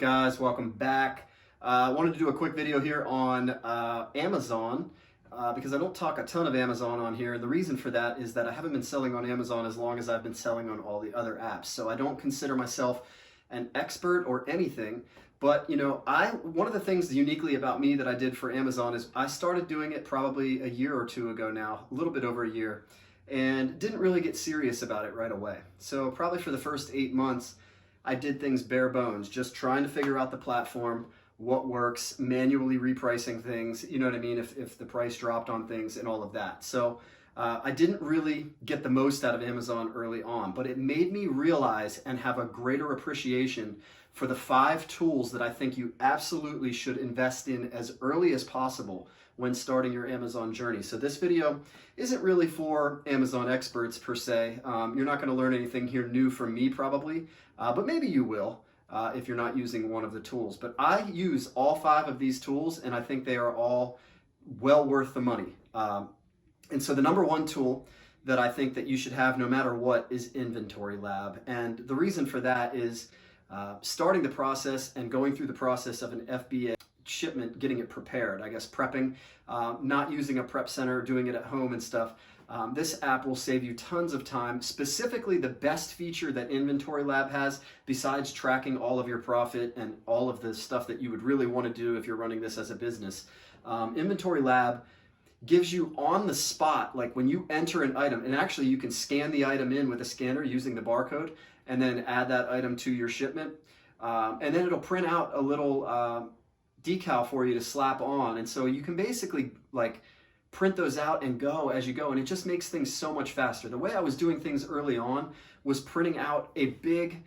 guys? Welcome back. I wanted to do a quick video here on Amazon because I don't talk a ton of Amazon on here. The reason for that is that I haven't been selling on Amazon as long as I've been selling on all the other apps. So I don't consider myself an expert or anything. But one of the things uniquely about me that I did for Amazon is I started doing it probably a year or two ago now, a little bit over a year, and didn't really get serious about it right away. So probably for the first 8 months, I did things bare bones, just trying to figure out the platform, what works, manually repricing things, you know what I mean, if the price dropped on things and all of that. So I didn't really get the most out of Amazon early on, but it made me realize and have a greater appreciation for the 5 tools that I think you absolutely should invest in as early as possible when starting your Amazon journey. So this video isn't really for Amazon experts per se. You're not going to learn anything here new from me probably, but maybe you will if you're not using one of the tools. But I use all 5 of these tools and I think they are all well worth the money. And so the number 1 tool that I think that you should have no matter what is Inventory Lab. And the reason for that is starting the process and going through the process of an FBA shipment, getting it prepared, I guess prepping, not using a prep center, doing it at home and stuff. This app will save you tons of time. Specifically, the best feature that Inventory Lab has, besides tracking all of your profit and all of the stuff that you would really want to do if you're running this as a business, Inventory Lab gives you on the spot, like when you enter an item, and actually you can scan the item in with a scanner using the barcode and then add that item to your shipment. And then it'll print out a little decal for you to slap on. And so you can basically like print those out and go as you go. And it just makes things so much faster. The way I was doing things early on was printing out a big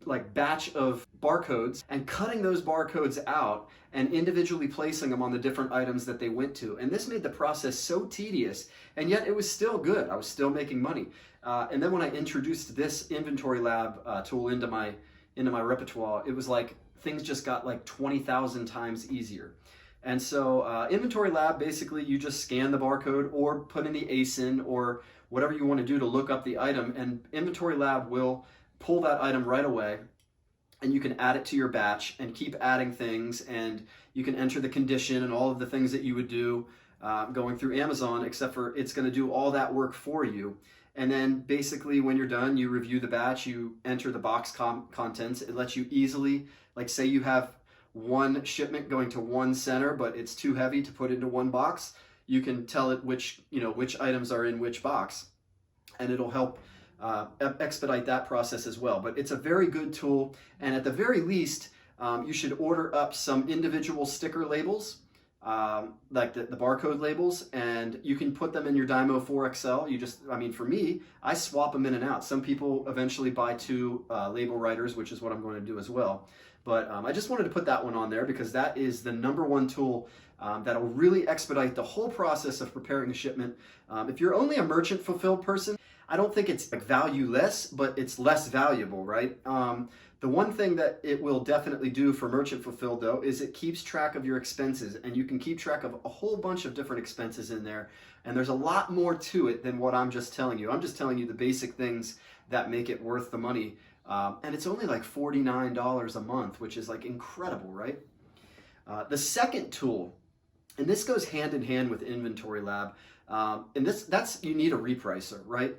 like batch of barcodes and cutting those barcodes out and individually placing them on the different items that they went to. And this made the process so tedious, and yet it was still good. I was still making money. And then when I introduced this Inventory Lab tool into my repertoire, it was like things just got like 20,000 times easier. And so Inventory Lab, basically you just scan the barcode or put in the ASIN or whatever you want to do to look up the item, and Inventory Lab will pull that item right away, and you can add it to your batch and keep adding things, and you can enter the condition and all of the things that you would do going through Amazon, except for it's going to do all that work for you. And then basically when you're done, you review the batch, you enter the box contents. It lets you easily, like say you have one shipment going to one center, but it's too heavy to put into one box, you can tell it which items are in which box, and it'll help expedite that process as well. But it's a very good tool, and at the very least, you should order up some individual sticker labels, like the barcode labels, and you can put them in your Dymo 4XL. For me, I swap them in and out. Some people eventually buy 2 label writers, which is what I'm going to do as well. But I just wanted to put that one on there because that is the number 1 tool that'll really expedite the whole process of preparing a shipment. If you're only a merchant fulfilled person, I don't think it's valueless, but it's less valuable, right? The one thing that it will definitely do for merchant fulfilled though is it keeps track of your expenses, and you can keep track of a whole bunch of different expenses in there. And there's a lot more to it than what I'm just telling you. I'm just telling you the basic things that make it worth the money. And it's only like $49 a month, which is like incredible, right? The second tool, and this goes hand in hand with Inventory Lab, and you need a repricer, right?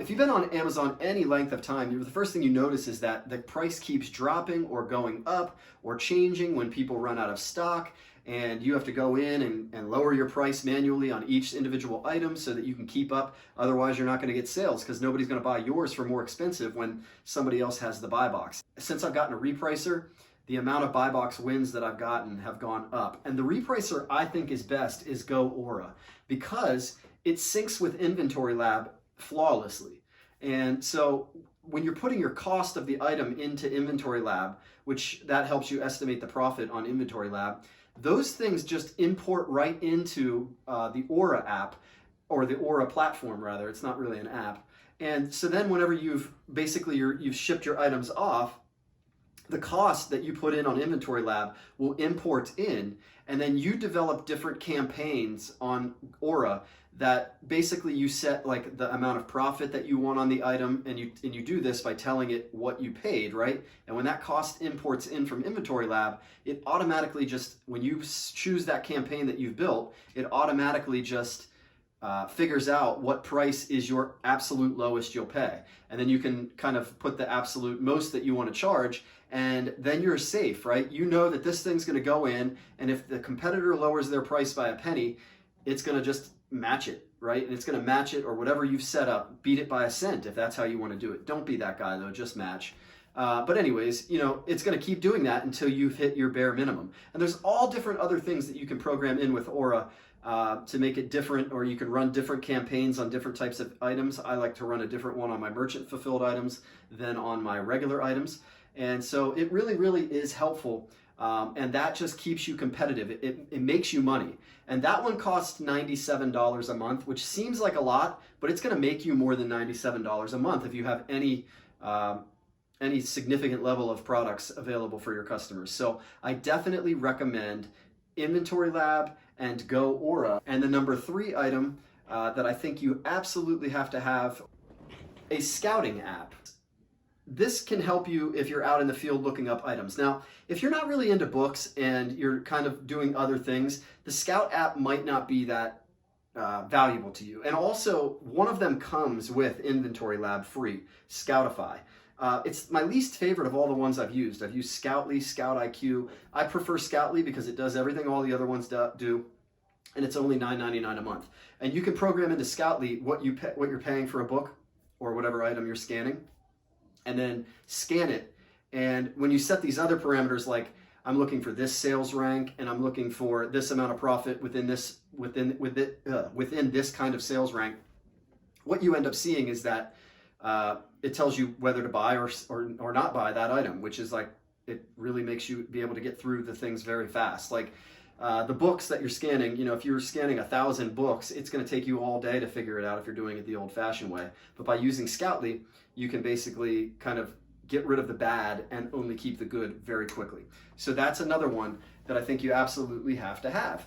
If you've been on Amazon any length of time, the first thing you notice is that the price keeps dropping or going up or changing when people run out of stock, and you have to go in and lower your price manually on each individual item so that you can keep up. Otherwise, you're not going to get sales because nobody's going to buy yours for more expensive when somebody else has the buy box. Since I've gotten a repricer, the amount of buy box wins that I've gotten have gone up. And the repricer I think is best is Go Aura, because it syncs with Inventory Lab flawlessly. And so when you're putting your cost of the item into Inventory Lab, which that helps you estimate the profit on Inventory Lab, those things just import right into the Aura app, or the Aura platform rather. It's not really an app. And so then whenever you've shipped your items off, the cost that you put in on Inventory Lab will import in, and then you develop different campaigns on Aura that basically you set like the amount of profit that you want on the item, and you do this by telling it what you paid, right? And when that cost imports in from Inventory Lab, it automatically just, when you choose that campaign that you've built, it automatically just figures out what price is your absolute lowest you'll pay. And then you can kind of put the absolute most that you want to charge, and then you're safe, right? You know that this thing's going to go in, and if the competitor lowers their price by a penny, it's going to just match it, right? And it's going to match it, or whatever you've set up, beat it by a cent if that's how you want to do it. Don't be that guy though, just match. But anyways, you know, it's going to keep doing that until you've hit your bare minimum. And there's all different other things that you can program in with Aura to make it different, or you can run different campaigns on different types of items. I like to run a different one on my merchant fulfilled items than on my regular items. And so it really, really is helpful. And that just keeps you competitive. It makes you money. And that one costs $97 a month, which seems like a lot, but it's going to make you more than $97 a month if you have any significant level of products available for your customers. So I definitely recommend Inventory Lab and Go Aura. And the number 3 item that I think you absolutely have to have, a scouting app. This can help you if you're out in the field looking up items. Now, if you're not really into books and you're kind of doing other things, the Scout app might not be that valuable to you. And also, one of them comes with Inventory Lab free, Scoutify. It's my least favorite of all the ones I've used. I've used Scoutly, Scout IQ. I prefer Scoutly because it does everything all the other ones do, and it's only $9.99 a month. And you can program into Scoutly what you're paying for a book or whatever item you're scanning, and then scan it. And when you set these other parameters, like I'm looking for this sales rank, and I'm looking for this amount of profit within this kind of sales rank, what you end up seeing is that it tells you whether to buy or not buy that item, which is like, it really makes you be able to get through the things very fast. Like the books that you're scanning, you know, if you're scanning 1,000 books, it's going to take you all day to figure it out if you're doing it the old-fashioned way. But by using Scoutly, you can basically kind of get rid of the bad and only keep the good very quickly. So that's another one that I think you absolutely have to have.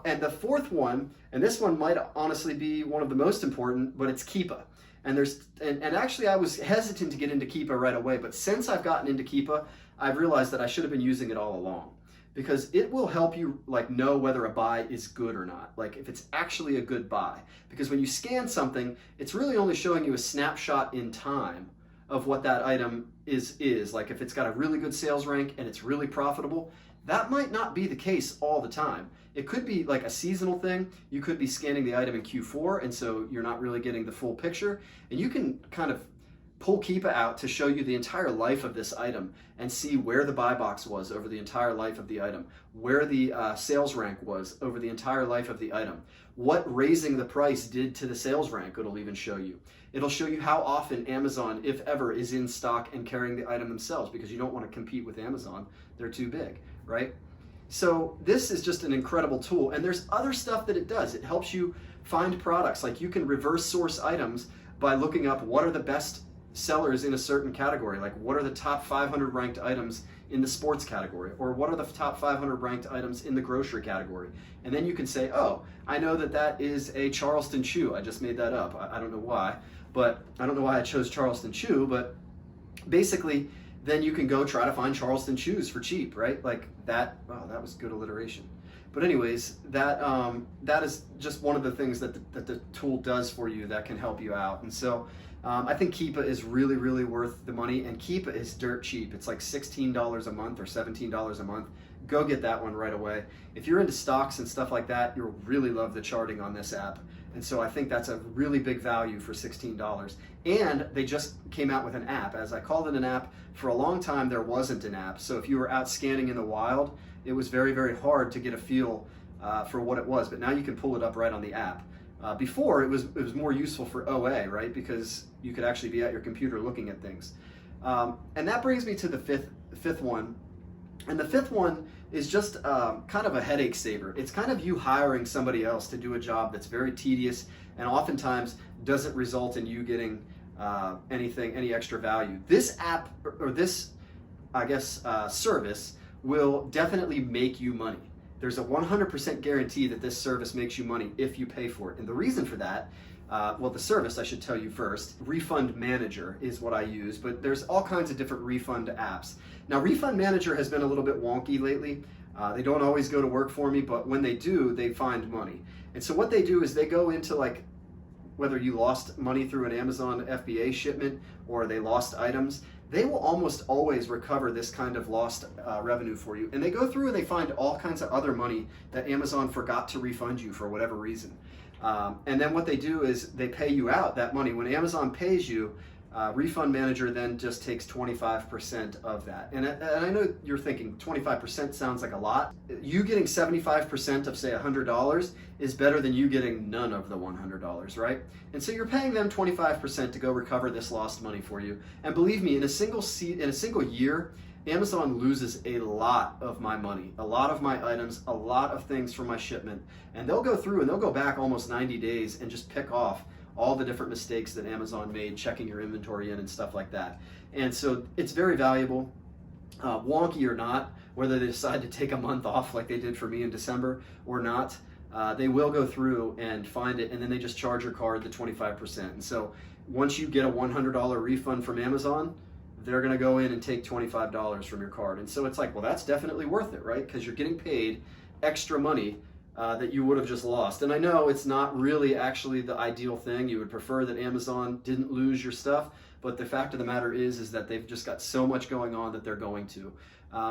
And the 4th one, and this one might honestly be one of the most important, but it's Keepa. And actually I was hesitant to get into Keepa right away, but since I've gotten into Keepa, I've realized that I should have been using it all along, because it will help you like know whether a buy is good or not, like if it's actually a good buy. Because when you scan something, it's really only showing you a snapshot in time of what that item is. Like if it's got a really good sales rank and it's really profitable, that might not be the case all the time. It could be like a seasonal thing. You could be scanning the item in Q4, and so you're not really getting the full picture. And you can kind of pull Keepa out to show you the entire life of this item and see where the buy box was over the entire life of the item, where the sales rank was over the entire life of the item, what raising the price did to the sales rank. It'll even show you. It'll show you how often Amazon, if ever, is in stock and carrying the item themselves, because you don't want to compete with Amazon. They're too big, right? So this is just an incredible tool, and there's other stuff that it does. It helps you find products. Like you can reverse source items by looking up what are the best sellers in a certain category, like what are the top 500 ranked items in the sports category, or what are the top 500 ranked items in the grocery category. And then you can say, oh, I know that is a Charleston chew. I just made that up. I don't know why, but I don't know why I chose Charleston chew, but basically then you can go try to find Charleston chews for cheap, right? Like that. Wow, that was good alliteration. But anyways, that is just one of the things that the tool does for you that can help you out. And so I think Keepa is really, really worth the money, and Keepa is dirt cheap. It's like $16 a month or $17 a month. Go get that one right away. If you're into stocks and stuff like that, you'll really love the charting on this app. And so I think that's a really big value for $16. And they just came out with an app. As I called it an app, for a long time there wasn't an app. So if you were out scanning in the wild, it was very, very hard to get a feel for what it was. But now you can pull it up right on the app. Before it was more useful for OA, right? Because you could actually be at your computer looking at things. And that brings me to the fifth one. And the 5th one is just kind of a headache saver. It's kind of you hiring somebody else to do a job that's very tedious and oftentimes doesn't result in you getting any extra value. This app or this service will definitely make you money. There's a 100% guarantee that this service makes you money if you pay for it. And the reason for that, well, the service, I should tell you first, Refund Manager is what I use, but there's all kinds of different refund apps. Now, Refund Manager has been a little bit wonky lately. They don't always go to work for me, but when they do, they find money. And so what they do is they go into, like, whether you lost money through an Amazon FBA shipment or they lost items, they will almost always recover this kind of lost revenue for you. And they go through and they find all kinds of other money that Amazon forgot to refund you for whatever reason. And then what they do is they pay you out that money. When Amazon pays you, Refund Manager then just takes 25% of that. And I know you're thinking 25% sounds like a lot. You getting 75% of, say, $100 is better than you getting none of the $100, right? And so you're paying them 25% to go recover this lost money for you. And believe me, in a single year, Amazon loses a lot of my money, a lot of my items, a lot of things for my shipment. And they'll go through and they'll go back almost 90 days and just pick off all the different mistakes that Amazon made checking your inventory in and stuff like that. And so it's very valuable, wonky or not, whether they decide to take a month off like they did for me in December or not, they will go through and find it, and then they just charge your card the 25%. And so once you get a $100 refund from Amazon, they're gonna go in and take $25 from your card. And so it's like, well, that's definitely worth it, right? Because you're getting paid extra money that you would have just lost. And I know it's not really actually the ideal thing. You would prefer that Amazon didn't lose your stuff, but the fact of the matter is that they've just got so much going on that they're going to.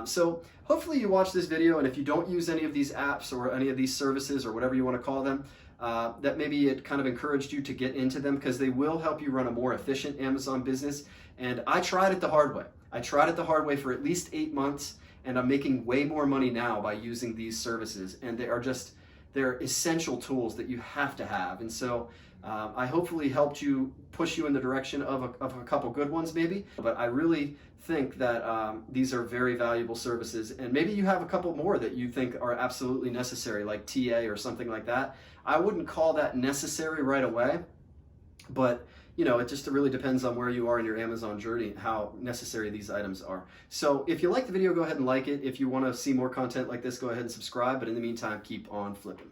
So hopefully you watch this video, and if you don't use any of these apps or any of these services or whatever you want to call them, that maybe it kind of encouraged you to get into them, because they will help you run a more efficient Amazon business. And I tried it the hard way. I tried it the hard way for at least 8 months, and I'm making way more money now by using these services. And they're essential tools that you have to have. And so I hopefully helped you, push you in the direction of a couple good ones maybe. But I really think that these are very valuable services. And maybe you have a couple more that you think are absolutely necessary, like TA or something like that. I wouldn't call that necessary right away, but you know, it just really depends on where you are in your Amazon journey, how necessary these items are. So if you like the video, go ahead and like it. If you want to see more content like this, go ahead and subscribe. But in the meantime, keep on flipping.